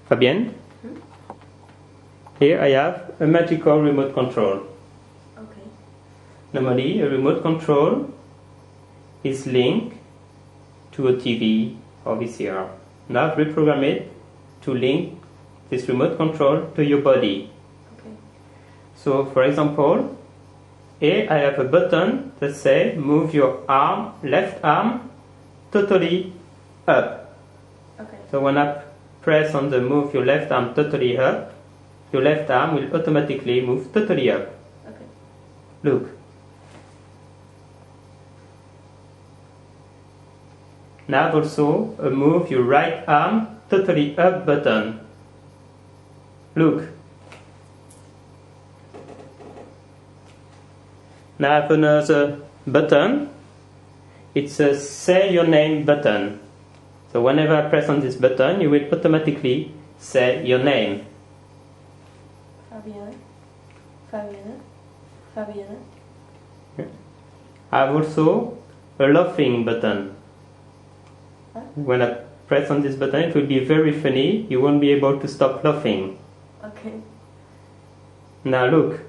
Fabienne? Here I have a magical remote control. Okay. Normally, a remote control is linked to a TV or VCR. Now I've reprogrammed it to link this remote control to your body. Okay. So, for example, here I have a button that says move your arm, left arm, totally up. Okay. So when I press on the move your left arm totally up, your left arm will automatically move totally up. Okay. Look. Now also a move your right arm totally up button. Look. Now I have another button. It's a say your name button. So whenever I press on this button, you will automatically say your name. Fabienne. Fabienne. Fabienne. I have also a laughing button. Huh? When I press on this button, it will be very funny. You won't be able to stop laughing. Okay. Now look.